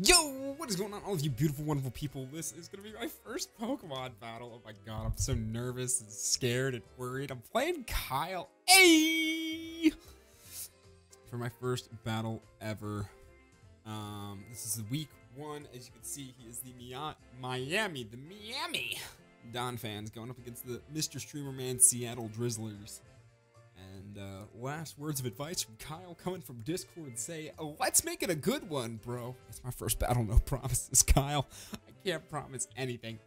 Yo, what is going on, all of you beautiful, wonderful people? This is going to be my first Pokemon battle. Oh my god, I'm so nervous and scared and worried. I'm playing Kyle A for my first battle ever. This is the week 1. As you can see, he is the Miami Donphans going up against the Mr. Streamer Man Seattle Drizzlers. And last words of advice from Kyle coming from Discord say, oh, let's make it a good one, bro. That's my first battle, no promises, Kyle. I can't promise anything.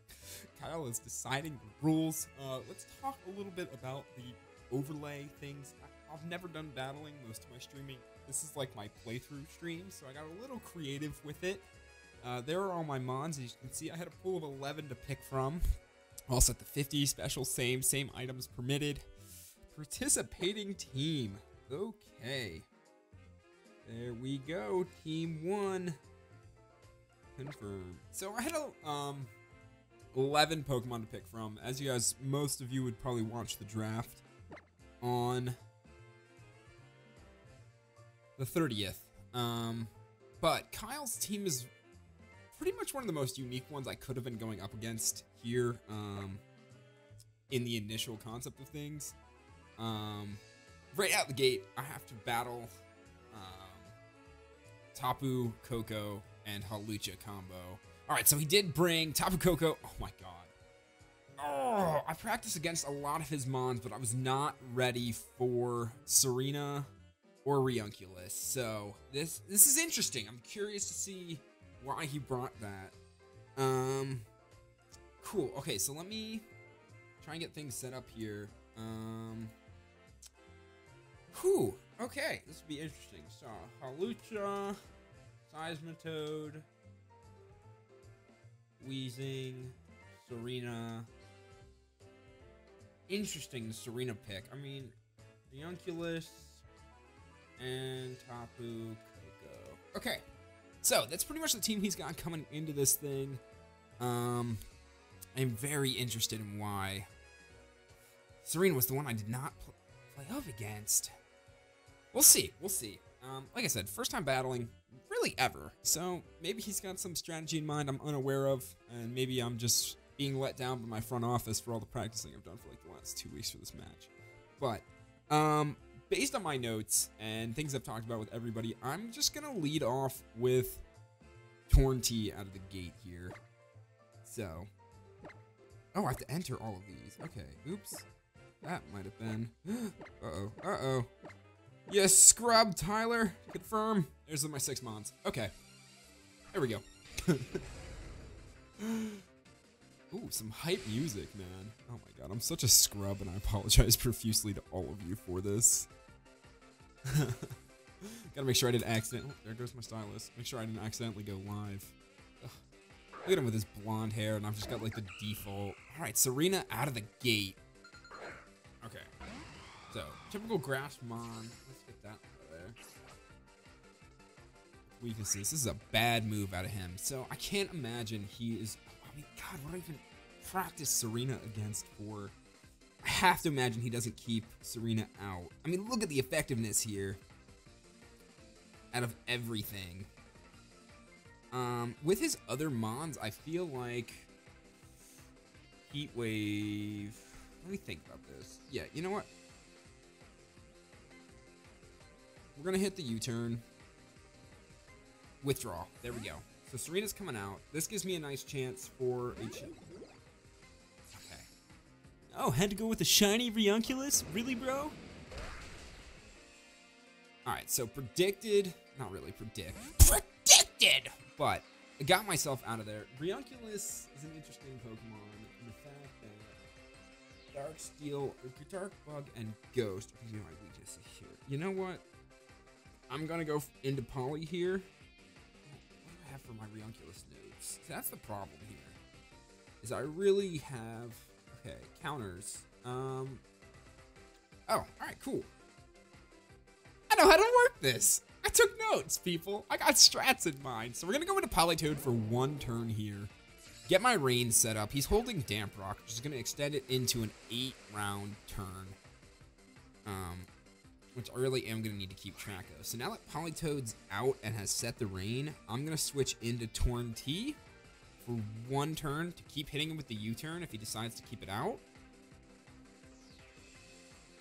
Kyle is deciding the rules. Let's talk a little bit about the overlay things. I've never done battling most of my streaming. This is like my playthrough stream, so I got a little creative with it. There are all my mons. As you can see, I had a pool of 11 to pick from. Also at the 50 special, same items permitted. Participating team. Okay. There we go. Team 1. Confirmed. So I had 11 Pokemon to pick from. As you guys, most of you would probably watch the draft on the 30th. But Kyle's team is pretty much one of the most unique ones I could have been going up against here in the initial concept of things. Right out the gate, I have to battle Tapu, Koko, and Hawlucha combo. Alright, so he did bring Tapu Koko. Oh my god. Oh, I practiced against a lot of his mons, but I was not ready for Serena or Riunculus. So this is interesting. I'm curious to see why he brought that. Cool. Okay, so let me try and get things set up here. Whew, okay, this would be interesting. So, Hawlucha, Seismitoad, Weezing, Serena. Interesting, the Serena pick. I mean, Riunculus and Tapu Koko. Okay, so that's pretty much the team he's got coming into this thing. I'm very interested in why Serena was the one I did not play up against. We'll see. Like I said, first time battling, really ever. So maybe he's got some strategy in mind I'm unaware of, and maybe I'm just being let down by my front office for all the practicing I've done for like the last 2 weeks for this match. But based on my notes and things I've talked about with everybody, I'm just gonna lead off with Tornti out of the gate here. So, oh, I have to enter all of these. Okay, oops. That might have been. Uh-oh. Yes, scrub, Tyler. Confirm. There's my 6 mons. Okay. There we go. Ooh, some hype music, man. Oh my god, I'm such a scrub, and I apologize profusely to all of you for this. Gotta make sure I didn't accidentally. Oh, there goes my stylus. Make sure I didn't accidentally go live. Ugh. Look at him with his blonde hair, and I've just got like the default. Alright, Serena out of the gate. Okay. So, typical grass mon. Let's get that out of there. Weaknesses. This is a bad move out of him. So, I can't imagine he is... I mean, God, what do I even practice Serena against for? I have to imagine he doesn't keep Serena out. I mean, look at the effectiveness here. Out of everything. With his other mons, I feel like... Heat Wave... Let me think about this. Yeah, you know what? We're going to hit the U-turn. Withdraw. There we go. So Serena's coming out. This gives me a nice chance for a chill. Okay. Oh, had to go with a shiny Riunculus? Really, bro? Alright, so predicted. Not really predicted! But I got myself out of there. Riunculus is an interesting Pokemon in the fact that Dark Steel, Dark Bug, and Ghost are my weaknesses here. You know what? I'm gonna go into Poly here. What do I have for my Riunculus nodes? That's the problem here. Is I really have counters. Oh, alright, cool. I know how to work this. I took notes, people. I got strats in mind. So we're gonna go into Politoed for 1 turn here. Get my rain set up. He's holding Damp Rock, which is going to extend it into an 8-round turn. which I really am going to need to keep track of. So now that Politoed's out and has set the rain, I'm going to switch into Torn T for 1 turn to keep hitting him with the U-turn if he decides to keep it out.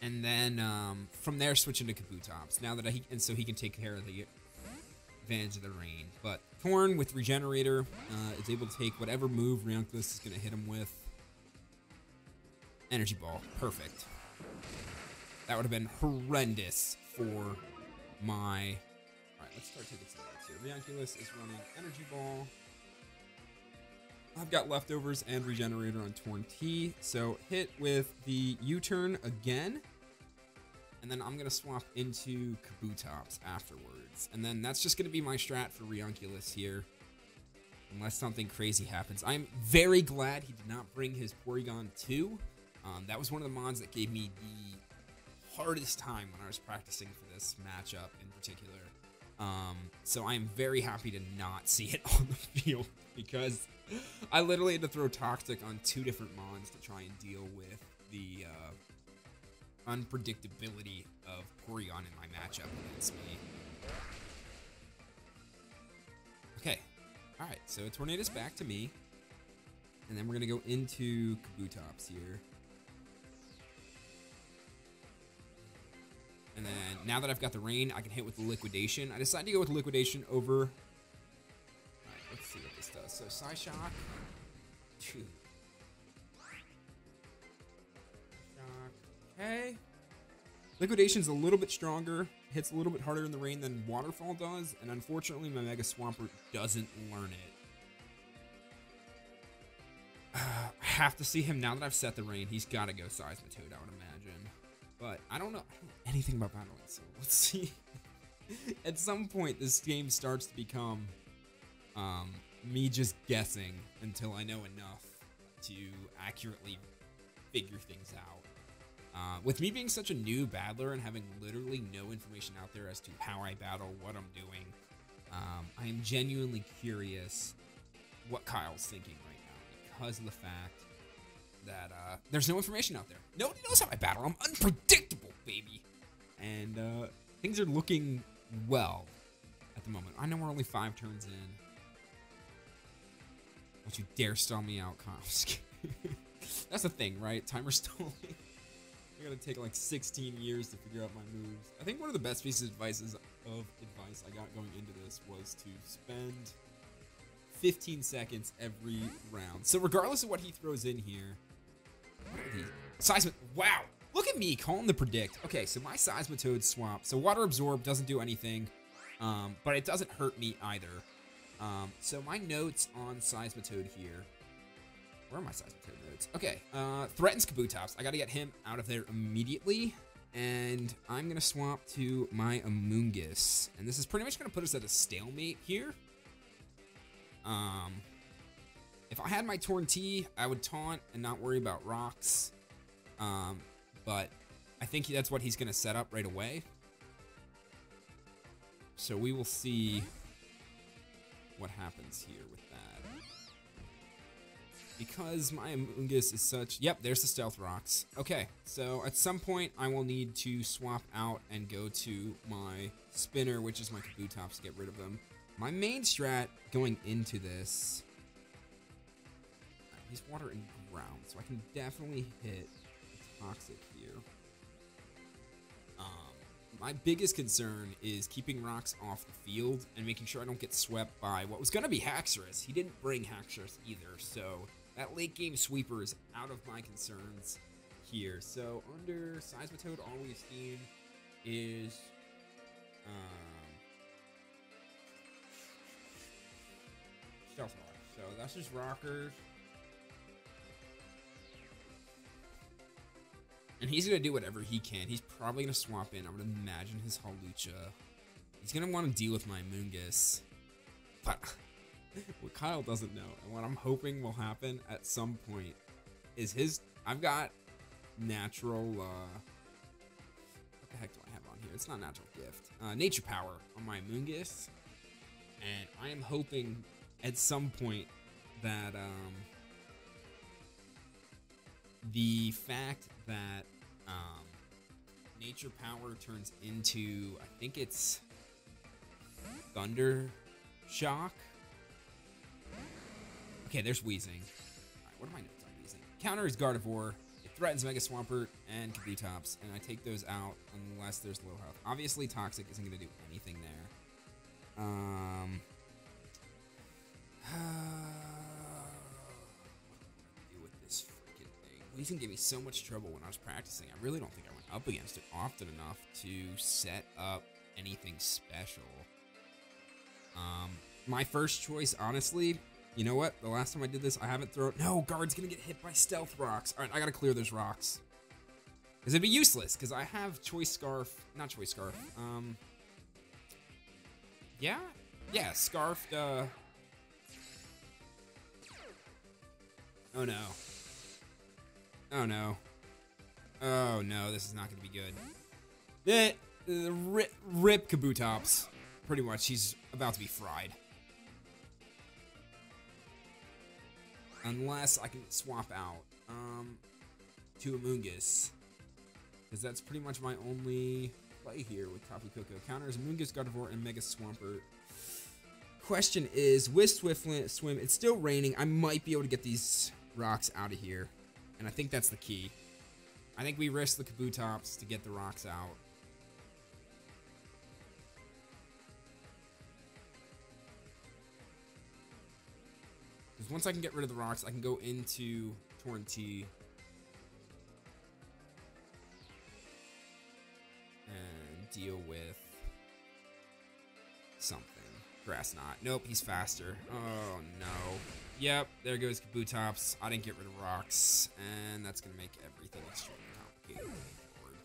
And then from there, switch into Kabutops. Now that so he can take care of the advantage of the rain. But Torn with Regenerator is able to take whatever move Rionkulus is going to hit him with. Energy Ball. Perfect. That would have been horrendous for my... Alright, let's start taking some notes here. Rionkulus is running Energy Ball. I've got Leftovers and Regenerator on Torn T. So hit with the U-turn again. And then I'm going to swap into Kabutops afterwards. And then that's just going to be my strat for Rionkulus here. Unless something crazy happens. I'm very glad he did not bring his Porygon 2. That was one of the mods that gave me the hardest time when I was practicing for this matchup in particular. So I'm very happy to not see it on the field because I literally had to throw Toxic on 2 different mons to try and deal with the unpredictability of Porygon in my matchup against me. Okay. Alright, so Tornado's back to me. And then we're going to go into Kabutops here. And then, now that I've got the rain, I can hit with the Liquidation. I decided to go with Liquidation over... Alright, let's see what this does. So, Psyshock. 2. Okay. Liquidation's a little bit stronger. Hits a little bit harder in the rain than Waterfall does. And unfortunately, my Mega Swampert doesn't learn it. I have to see him now that I've set the rain. He's got to go Seismitoad, I would imagine. But I don't know anything about battling, so let's see. At some point, this game starts to become me just guessing until I know enough to accurately figure things out. With me being such a new battler and having literally no information out there as to how I battle, what I'm doing, I am genuinely curious what Kyle's thinking right now because of the fact that there's no information out there. Nobody knows how I battle. I'm unpredictable, baby. And things are looking well at the moment. I know we're only 5 turns in. Don't you dare stall me out, Kyle. That's the thing, right? Timer stalling. I gotta take like 16 years to figure out my moves. I think one of the best pieces of advice I got going into this was to spend 15 seconds every round. So regardless of what he throws in here, what are these? Seismitoad. Wow. Look at me calling the predict. Okay, so my Seismitoad swap. So Water Absorb doesn't do anything, but it doesn't hurt me either. So my notes on Seismitoad here. Where are my Seismitoad notes? Okay, threatens Kabutops. I gotta get him out of there immediately. And I'm gonna swap to my Amoonguss. And this is pretty much gonna put us at a stalemate here. If I had my Torn T, I would taunt and not worry about rocks. But I think that's what he's going to set up right away. So we will see what happens here with that. Because my Amoonguss is such... Yep, there's the Stealth Rocks. Okay, so at some point I will need to swap out and go to my Spinner, which is my Kabutops, to get rid of them. My main strat going into this... He's water and ground, so I can definitely hit Toxic here. My biggest concern is keeping rocks off the field and making sure I don't get swept by what was going to be Haxorus. He didn't bring Haxorus either, so that late game sweeper is out of my concerns here. So under Seismitoad, all we've seen is Stealth Rock. So that's just rockers. And he's going to do whatever he can. He's probably going to swap in. I would imagine his Hawlucha. He's going to want to deal with my Amoonguss. But what Kyle doesn't know, and what I'm hoping will happen at some point, is his... I've got natural... what the heck do I have on here? It's not natural gift. Nature Power on my Amoonguss. And I am hoping at some point that... the fact that Nature Power turns into, I think it's Thunder Shock. Okay, there's Wheezing. Alright, what are my notes on Wheezing? Counter is Gardevoir. It threatens Mega Swampert and Kabutops, and I take those out unless there's low health. Obviously, Toxic isn't going to do anything there. What do with this freaking thing? Wheezing gave me so much trouble when I was practicing. I really don't think I went up against it often enough to set up anything special. My first choice, honestly, you know what? The last time I did this, I haven't thrown... No, Guard's gonna get hit by Stealth Rocks. Alright, I gotta clear those rocks. Because it'd be useless, because I have Choice Scarf... Not Choice Scarf. Yeah? Yeah, Scarfed, Oh no. Oh no. Oh no, this is not gonna be good. Rip Kabutops. Pretty much, he's about to be fried. Unless I can swap out to Amoonguss. Because that's pretty much my only play here with Tapu Koko. Counters Amoonguss, Gardevoir, and Mega Swampert. Question is, with Swift Swim, it's still raining. I might be able to get these rocks out of here. And I think that's the key. I think we risk the Kabutops to get the rocks out. Because once I can get rid of the rocks, I can go into Torrentee. And deal with something. Grass Knot. Nope, he's faster. Oh, no. Yep, there goes Kabutops. I didn't get rid of rocks. And that's going to make everything extremely complicated moving forward.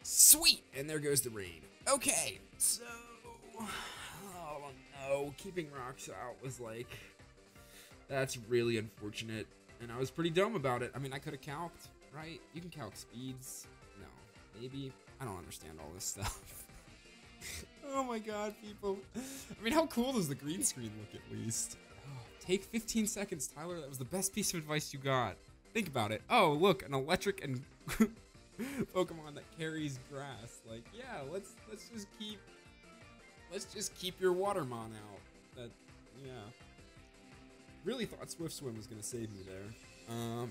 Sweet! And there goes the raid. Okay, so... Oh, no. Keeping rocks out was like... That's really unfortunate. And I was pretty dumb about it. I mean, I could have calced, right? You can calc speeds. No. Maybe. I don't understand all this stuff. Oh my god, people. I mean, how cool does the green screen look at least? Oh, take 15 seconds, Tyler. That was the best piece of advice you got. Think about it. Oh, look, an electric and Pokemon that carries grass. Like, yeah, let's just keep your Watermon out. That, yeah. Really thought Swift Swim was gonna save me there.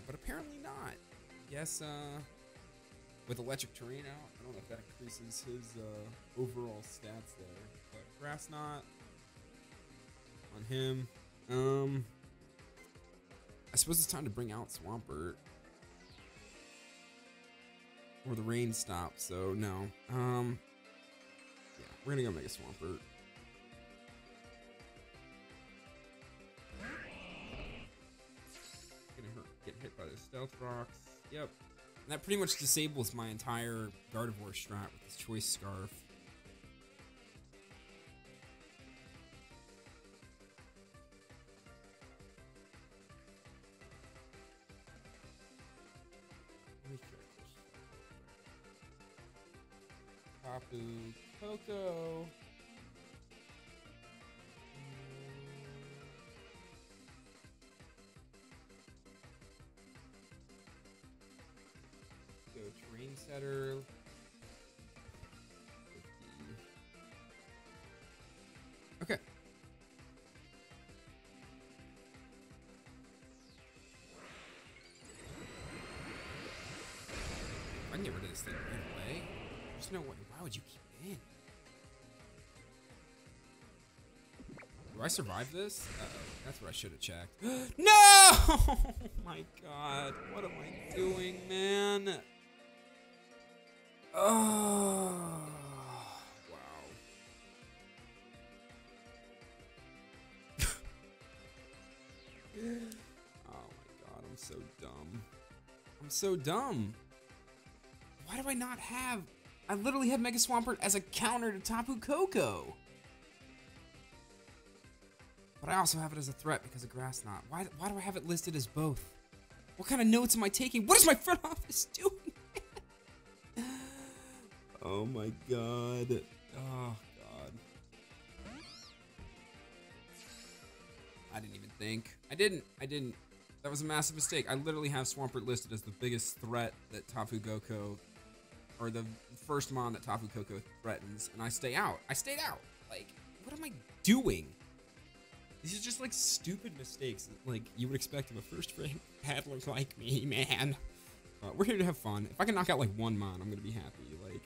But apparently not. Guess, with electric terrain out, I don't know if that increases his overall stats there. But Grass Knot on him. I suppose it's time to bring out Swampert. Or the rain stops, so no. Yeah, we're gonna go Mega Swampert. Get hit by the Stealth Rocks. Yep. And that pretty much disables my entire Gardevoir strat with this Choice Scarf. Let me check this. Tapu Koko. Terrain Setter. 50. Okay. I can get rid of this thing right away. There's no way. Why would you keep it in? Do I survive this? That's what I should have checked. No! Oh my god. What am I doing, man? Oh, wow. Oh my god, I'm so dumb. I'm so dumb. Why do I not have... I literally have Mega Swampert as a counter to Tapu Koko. But I also have it as a threat because of Grass Knot. Why do I have it listed as both? What kind of notes am I taking? What is my front office doing? Oh my god. Oh god. I didn't even think. I didn't. That was a massive mistake. I literally have Swampert listed as the biggest threat that Tapu Koko, or the first mon that Tapu Koko threatens, and I stay out. I stayed out. Like, what am I doing? These are just like stupid mistakes that, like, you would expect of a first-rate paddler like me, man. We're here to have fun. If I can knock out like one mon, I'm gonna be happy. Like,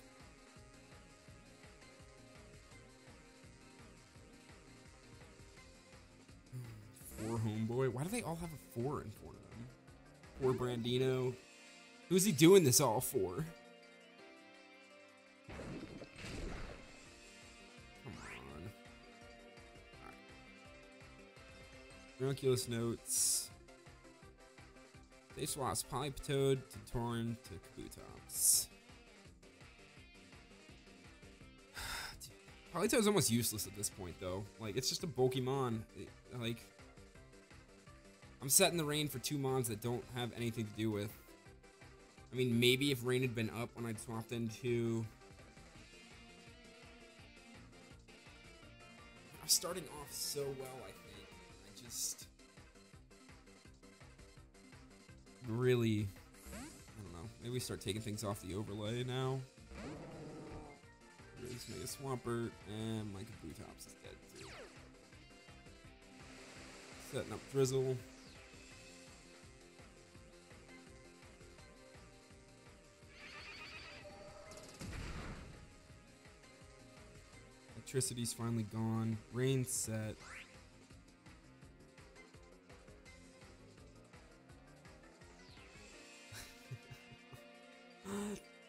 four homeboy. Why do they all have a 4 in front of them? 4 Brandino. Who's he doing this all for? Come on. Alright. Miraculous notes. They swaps Polyptoad to Torn to Kabutops. Polytoad's almost useless at this point, though. Like, it's just a bulky mon. Like, I'm setting the rain for 2 mons that don't have anything to do with. I mean, maybe if rain had been up when I'd swapped into. I'm starting off so well, I think. I just really, I don't know. Maybe we start taking things off the overlay now. Let's make a Swampert, and my Kabutops is dead too. Setting up Drizzle. Electricity's finally gone. Rain's set.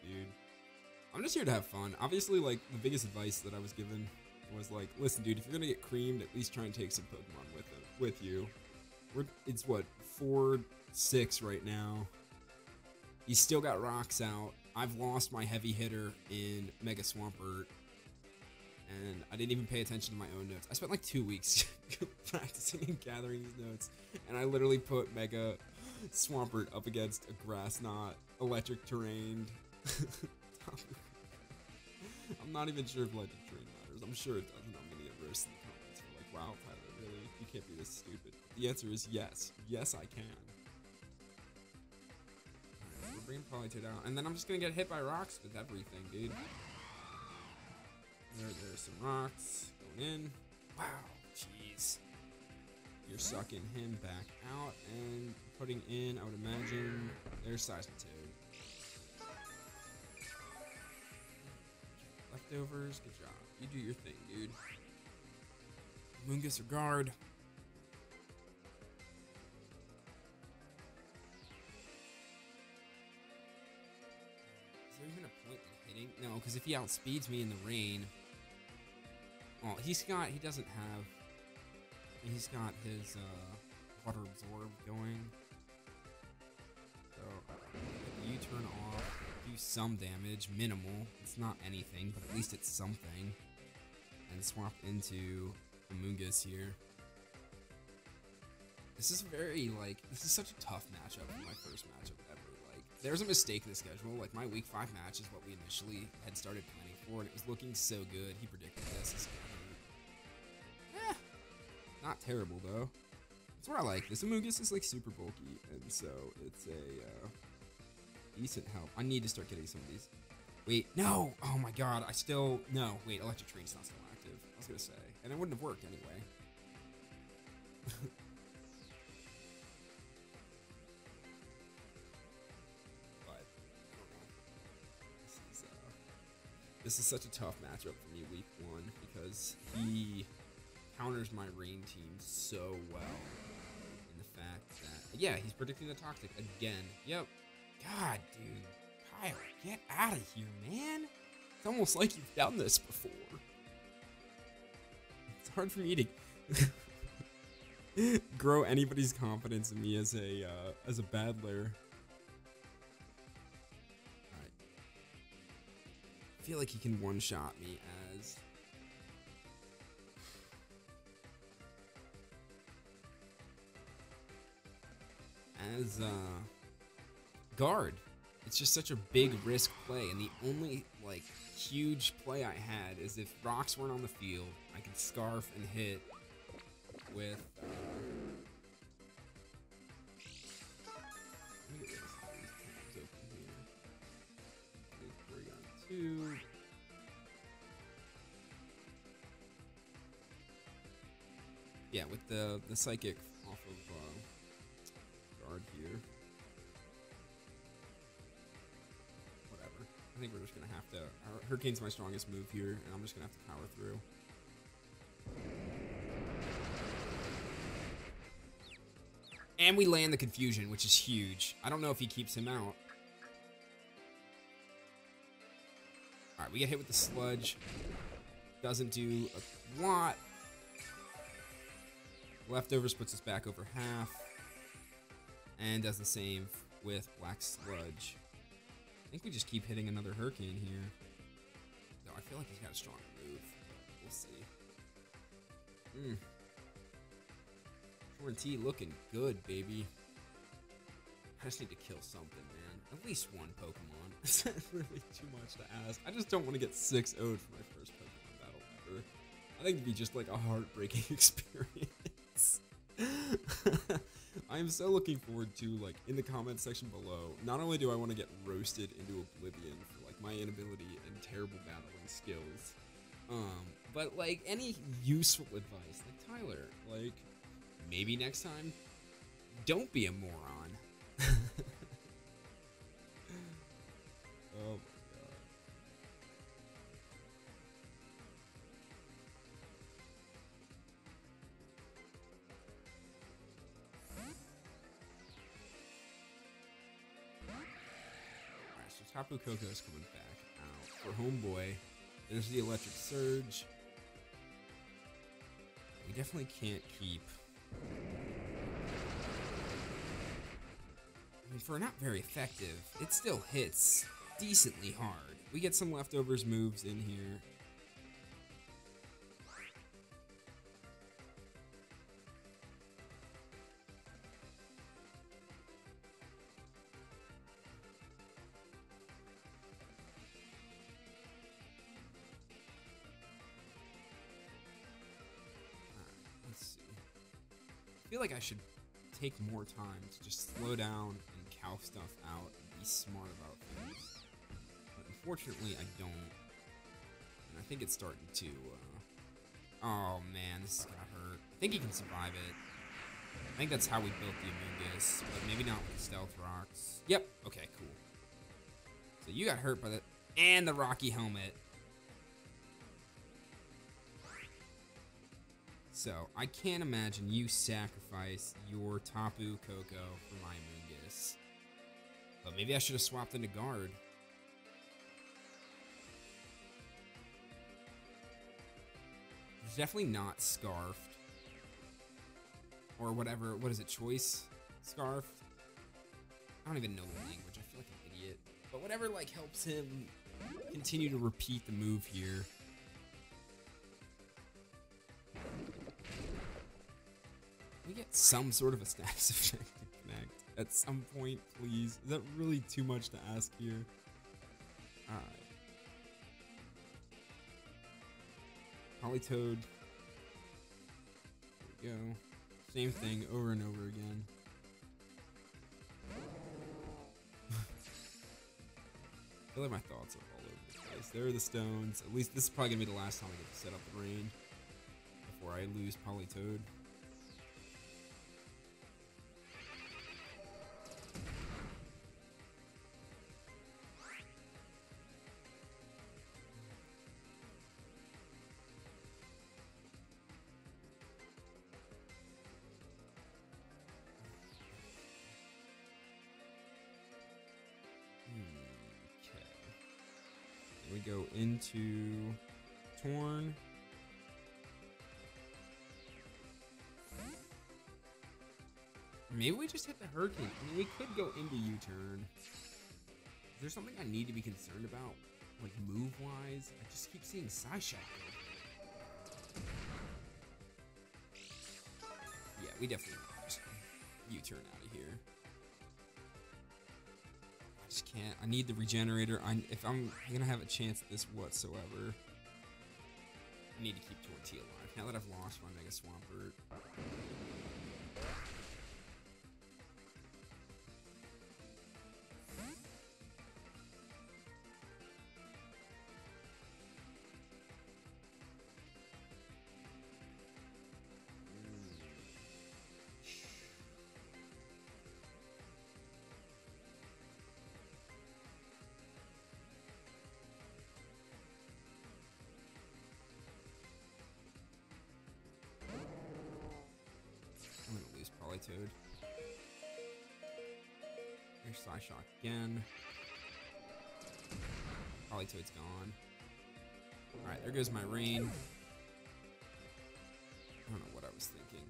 Dude. I'm just here to have fun. Obviously, like, the biggest advice that I was given was like, listen, dude, if you're gonna get creamed, at least try and take some Pokemon with you. It's what, 4-6 right now. He's still got rocks out. I've lost my heavy hitter in Mega Swampert, and I didn't even pay attention to my own notes. I spent like 2 weeks practicing and gathering these notes, and I literally put Mega Swampert up against a grass knot, electric terrain. I'm not even sure if electric terrain matters. I'm sure it doesn't. I'm gonna get roasted in the comments for like, wow, Tyler, really? You can't be this stupid. The answer is yes. Yes, I can. Alright, we're bringing Polytoad out, and then I'm just gonna get hit by rocks with everything, dude. There's some rocks going in. Wow, jeez. You're sucking him back out and putting in, I would imagine, there's Seismitoad. Leftovers, good job. You do your thing, dude. Moongus or guard. Is there even a point in hitting? No, because if he outspeeds me in the rain. Well, he doesn't have. He's got his water absorb going. So you turn off. Do some damage, minimal. It's not anything, but at least it's something. And swap into Amoonguss here. This is this is such a tough matchup for my first matchup ever. Like, there's a mistake in the schedule. Like, my week 5 match is what we initially had started planning for, and it was looking so good. He predicted this. It's not terrible, though. That's what I like. This Amoonguss is, like, super bulky, and so it's a decent help. I need to start getting some of these. Wait, no! Oh my god, no, wait, Electric Train's not still active. I was gonna say. And it wouldn't have worked anyway. But, I don't know. This is such a tough matchup for me week 1 because he counters my rain team so well. In the fact that, yeah, he's predicting the Toxic again. Yep. God, dude. Kyle, get out of here, man. It's almost like you've done this before. It's hard for me to grow anybody's confidence in me as a battler. Alright. I feel like he can one-shot me as guard. It's just such a big risk play, and the only like huge play I had is if rocks weren't on the field, I could scarf and hit with 2. Yeah, with the psychic off of guard here. Whatever. I think we're just gonna have to. Hurricane's my strongest move here, and I'm just gonna have to power through. And we land the confusion, which is huge. I don't know if he keeps him out. Alright, we get hit with the sludge. Doesn't do a lot. Leftovers puts us back over half. And does the same with black sludge. I think we just keep hitting another hurricane here. Though I feel like he's got a stronger move. We'll see. T looking good, baby. I just need to kill something, man. At least one Pokemon. Is that really too much to ask? I just don't want to get 6-0'd for my first Pokemon battle ever. I think it'd be just like a heartbreaking experience. I am so looking forward to, like, in the comments section below, not only do I want to get roasted into oblivion for, like, my inability and terrible battling skills, but, like, any useful advice, like, Tyler, like, maybe next time, don't be a moron. Oh my god. Alright, so Tapu Koko's coming back out. For Homeboy, there's the Electric Surge. We definitely can't keep... I mean, for not very effective, it still hits decently hard. We get some leftovers moves in here. Let's see. I feel like I should take more time to just slow down and cow stuff out and be smart about things. But unfortunately, I don't. And I think it's starting to, oh man, this is gonna hurt. I think he can survive it. I think that's how we built the Amoonguss, but maybe not with the Stealth Rocks. Yep, okay, cool. So you got hurt by the, and the Rocky Helmet. So, I can't imagine you sacrifice your Tapu Koko for my Amoonguss. But maybe I should have swapped into guard. It's definitely not Scarfed. Or whatever, what is it, Choice? Scarfed? I don't even know the language, I feel like an idiot. But whatever, like, helps him continue to repeat the move here. We get some sort of a status effect to connect at some point, please. Is that really too much to ask here? Alright. Politoed. There we go. Same thing over and over again. I feel like my thoughts are all over the place. There are the stones. At least this is probably going to be the last time I get to set up the rain before I lose Politoed. We go into Torn. Maybe we just hit the Hurricane. I mean, we could go into U-turn. Is there something I need to be concerned about, like move-wise? I just keep seeing Psyshock. Yeah, we definitely just U-turn out of here. I just can't. I need the regenerator. If I'm gonna have a chance at this whatsoever, I need to keep Tortilla alive. Now that I've lost my Mega Swampert. Politoed. There's Psyshock again. Politoed's gone. Alright, there goes my rain. I don't know what I was thinking.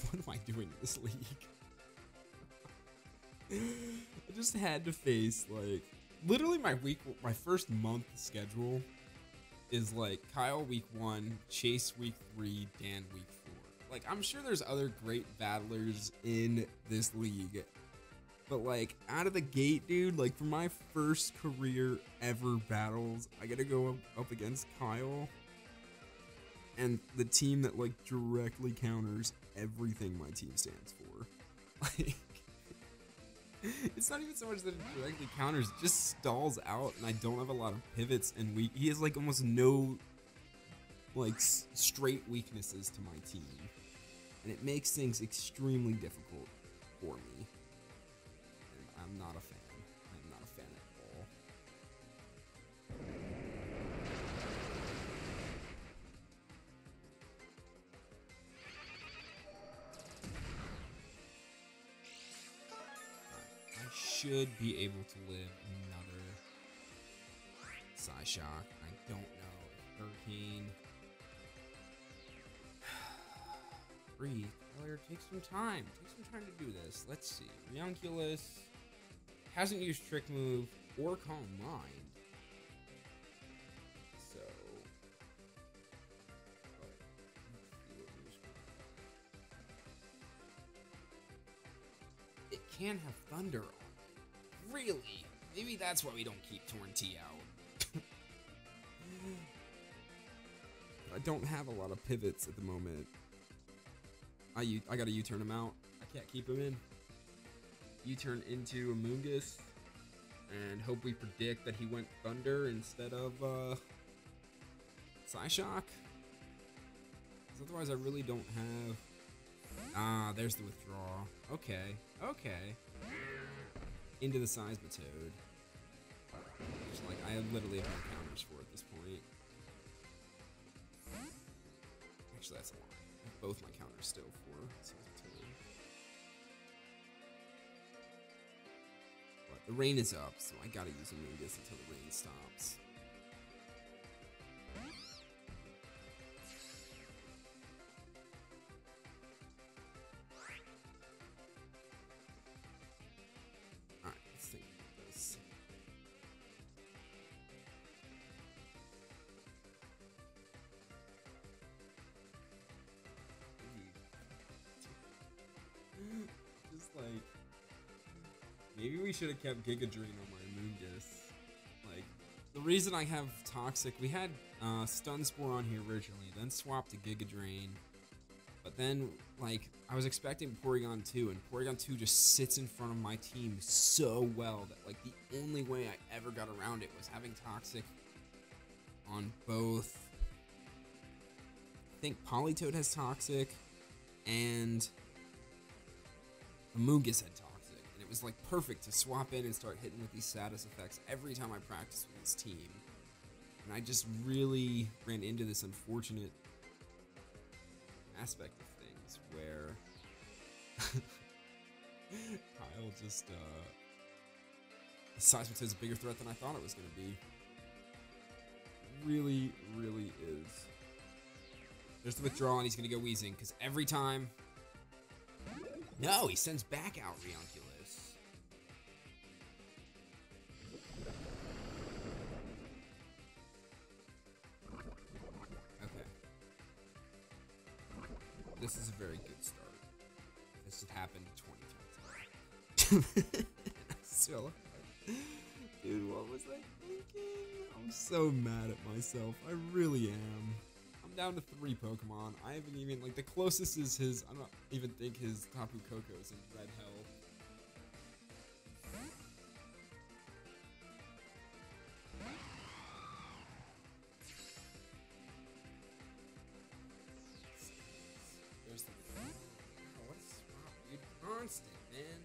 What am I doing in this league? I just had to face, like, literally my first month schedule is like Kyle week 1, Chase week 3, Dan week 4. Like, I'm sure there's other great battlers in this league, but like out of the gate, dude, like for my first career ever battles, I gotta go up against Kyle and the team that like directly counters everything my team stands for. Like, it's not even so much that it directly counters, it just stalls out, and I don't have a lot of pivots and he has like almost no like straight weaknesses to my team, and it makes things extremely difficult for me. And I'm not a fan. I'm not a fan at all. I should be able to live another Psyshock. I don't know. Hurricane. Breathe. Earlier, take some time. Take some time to do this. Let's see. Ranunculus hasn't used Trick Move or Calm Mind. So. It can have Thunder on it. Really? Maybe that's why we don't keep Torn T out. I don't have a lot of pivots at the moment. I gotta U-turn him out. I can't keep him in. U-turn into Amoonguss and hope we predict that he went Thunder instead of Psyshock. Because otherwise I really don't have... Ah, there's the withdrawal. Okay, okay. Into the Seismitoad. Just like, I literally have no counters for at this point. Actually, that's a lie. Both my counters still for Seismitoad. But the rain is up, so I gotta use Amoonguss until the rain stops. Alright, let's think about this. Just like, maybe we should have kept Giga Drain on my Amoonguss. Like, the reason I have Toxic, we had Stun Spore on here originally, then swapped to Giga Drain, but then, like, I was expecting Porygon 2, and Porygon 2 just sits in front of my team so well that, like, the only way I ever got around it was having Toxic on both. I think Politoed has Toxic, and Amoonguss had Toxic, and it was like perfect to swap in and start hitting with these status effects every time I practiced with this team. And I just really ran into this unfortunate aspect of things where Kyle just Seismitoad's a bigger threat than I thought it was going to be. Really, really is. There's the withdrawal, and he's going to go Weezing, because every time... No, he sends back out Ranunculus. Okay. This is a very good start. This had happened 20 times. So, dude, what was I thinking? I'm so mad at myself. I really am. I'm down to 3 Pokemon. I haven't even, like, the closest is his, I don't even think his Tapu Koko's in red health. There's the, oh, what a swap, dude. Constant, man.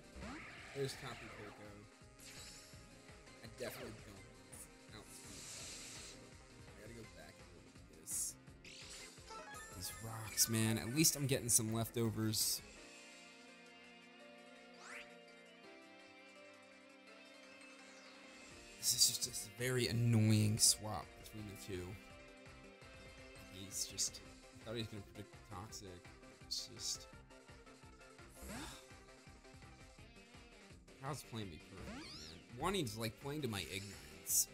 There's Tapu Koko. I definitely don't outspeed. I gotta go back and look at this. These rocks, man. At least I'm getting some leftovers. very annoying swap between the two. He's just, I thought he was going to predict Toxic. It's just, Kyle's playing me perfectly, man. One, he's like playing to my ignorance.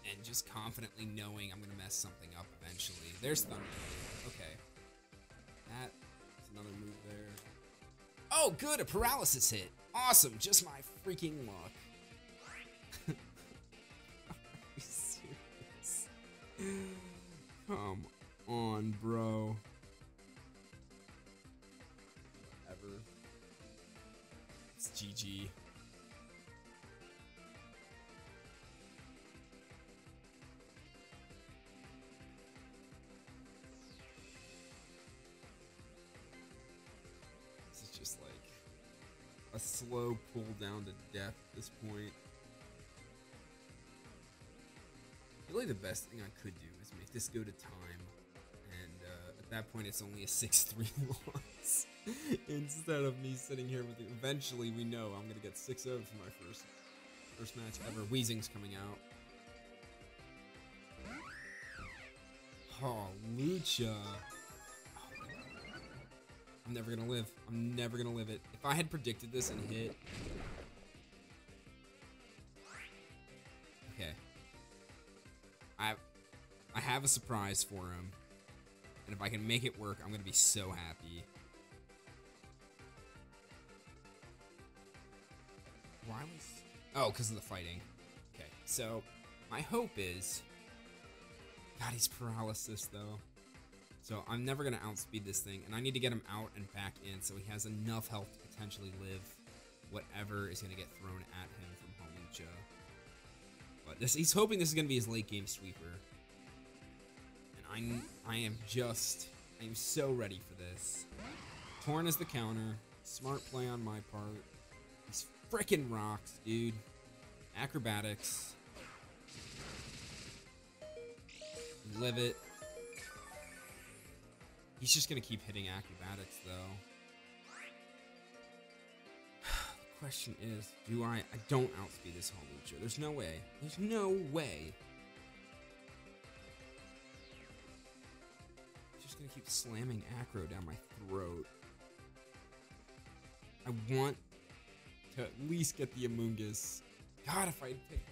And just confidently knowing I'm going to mess something up eventually. There's Thunder. Okay. That's another move there. Oh, good, a paralysis hit. Awesome, just my freaking luck. Are you serious? Come on, bro. Whatever. It's GG. Just like a slow pull down to death at this point. Really the best thing I could do is make this go to time, and at that point it's only a 6-3 loss instead of me sitting here with it. Eventually we know I'm gonna get 6-0 for my first match ever. Weezing's coming out. Oh, Lucha. I'm never gonna live. I'm never gonna live it. If I had predicted this and hit... Okay. I have a surprise for him. And if I can make it work, I'm gonna be so happy. Why was... Oh, because of the fighting. Okay, so my hope is... God, he's paralysis, though. So I'm never going to outspeed this thing, and I need to get him out and back in so he has enough health to potentially live whatever is going to get thrown at him from Hawlucha. But he's hoping this is going to be his late game sweeper. And I am so ready for this. Torn is the counter. Smart play on my part. These frickin' rocks, dude. Acrobatics. Live it. He's just going to keep hitting acrobatics, though. The question is, do I don't outspeed this Hawlucha. There's no way. There's no way. He's just going to keep slamming acro down my throat. I want to at least get the Amoonguss. God, if I had picked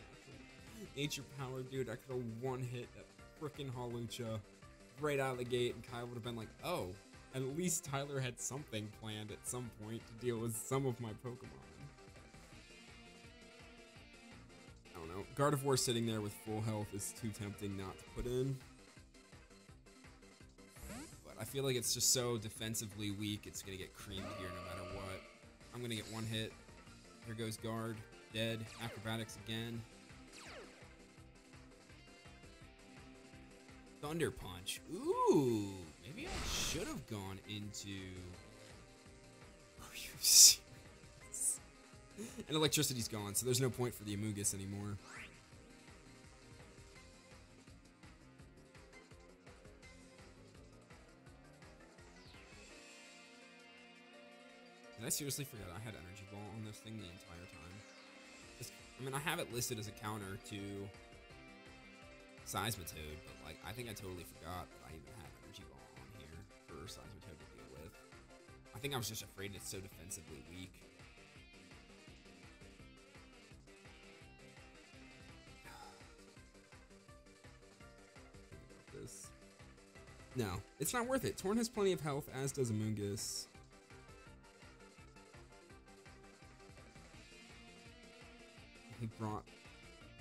Nature Power, dude, I could have one-hit that frickin' Hawlucha right out of the gate, and Kyle would have been like, oh, at least Tyler had something planned at some point to deal with some of my Pokemon. I don't know. Gardevoir sitting there with full health is too tempting not to put in. But I feel like it's just so defensively weak, it's going to get creamed here no matter what. I'm going to get one hit. Here goes Guard. Dead. Acrobatics again. Thunder Punch. Ooh, maybe I should have gone into... Are you serious? And electricity's gone, so there's no point for the Amoonguss anymore. Did I seriously forget I had Energy Ball on this thing the entire time? I mean, I have it listed as a counter to Seismitoad, but like I think I totally forgot that I even had Energy Ball on here for Seismitoad to deal with. I think I was just afraid it's so defensively weak. Think about this. No, it's not worth it. Torn has plenty of health, as does Amoonguss. He brought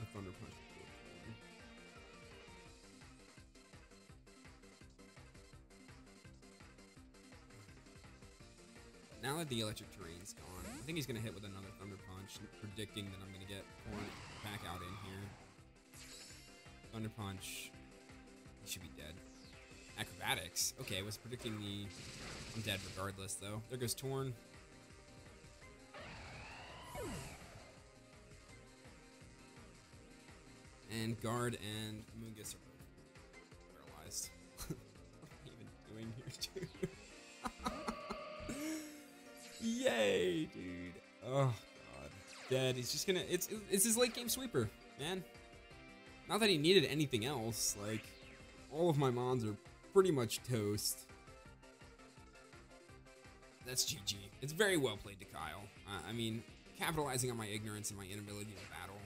a Thunder Punch. Now that the electric terrain's gone, I think he's going to hit with another Thunder Punch, predicting that I'm going to get Horn back out in here. Thunder Punch. He should be dead. Acrobatics. Okay, I was predicting the... I'm dead regardless, though. There goes Torn. And Guard and Amoonguss are both paralyzed. What am I even doing here, dude? Yay, dude. Oh, God. Dead. He's just gonna... It's his late game sweeper. man. Not that he needed anything else. Like, all of my mons are pretty much toast. That's GG. It's very well played to Kyle. I mean, capitalizing on my ignorance and my inability to battle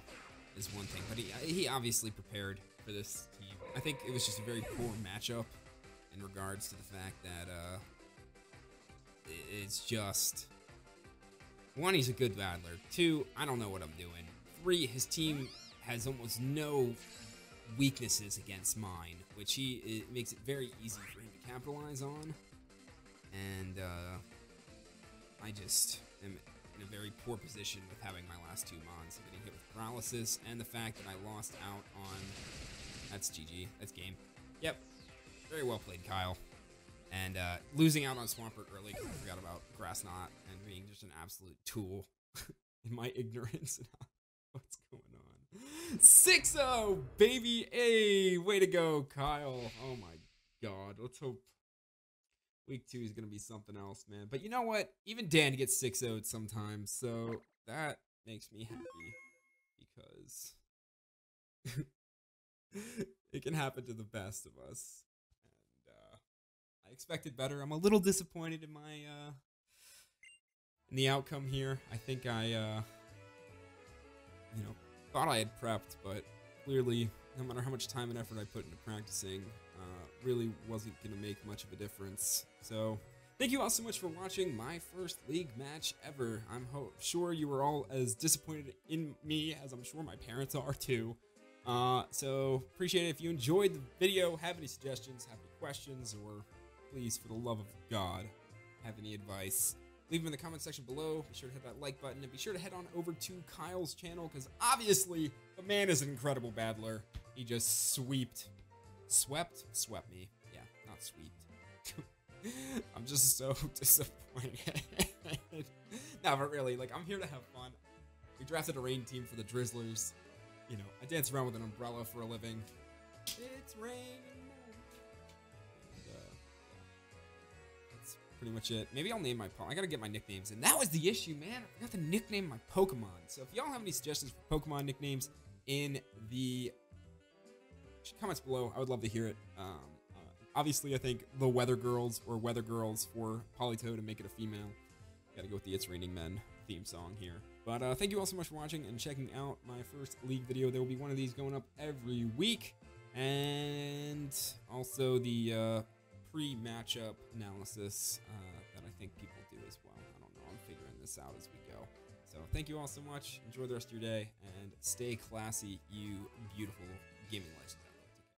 is one thing, but he obviously prepared for this team. I think it was just a very poor matchup in regards to the fact that it's just, 1, he's a good battler. 2, I don't know what I'm doing. 3, his team has almost no weaknesses against mine, which it makes it very easy for him to capitalize on. And I just am in a very poor position with having my last 2 mons. I'm getting hit with paralysis, and the fact that I lost out on... That's GG. That's game. Yep. Very well played, Kyle. And losing out on Swampert early because I forgot about Grass Knot and being just an absolute tool in my ignorance and what's going on. 6-0, baby! Hey, way to go, Kyle. Oh my god. Let's hope week 2 is going to be something else, man. But you know what? Even Dan gets 6-0'd sometimes, so that makes me happy because it can happen to the best of us. I expected better. I'm a little disappointed in my in the outcome here. I think I thought I had prepped, but clearly, no matter how much time and effort I put into practicing, really wasn't gonna make much of a difference. So thank you all so much for watching my first league match ever. I'm sure you were all as disappointed in me as I'm sure my parents are too. So appreciate it. If you enjoyed the video, have any suggestions, have any questions, or please, for the love of God, have any advice, leave them in the comment section below. Be sure to hit that like button, and be sure to head on over to Kyle's channel, because obviously the man is an incredible battler. He just swept me. Yeah, not sweeped. I'm just so disappointed. No, but really, like, I'm here to have fun. We drafted a rain team for the Drizzlers. You know, I dance around with an umbrella for a living. It's raining. Pretty much it. Maybe I'll name my I gotta get my nicknames, and that was the issue, man. I forgot to nickname my Pokemon. So if y'all have any suggestions for Pokemon nicknames in the comments below, I would love to hear it. Obviously, I think the Weather Girls or Weather Girls for Politoed to make it a female. Gotta go with the It's Raining Men theme song here. But thank you all so much for watching and checking out my first league video. There will be one of these going up every week, and also the pre-matchup analysis that I think people do as well. I don't know. I'm figuring this out as we go. So thank you all so much. Enjoy the rest of your day, and stay classy, you beautiful gaming legends.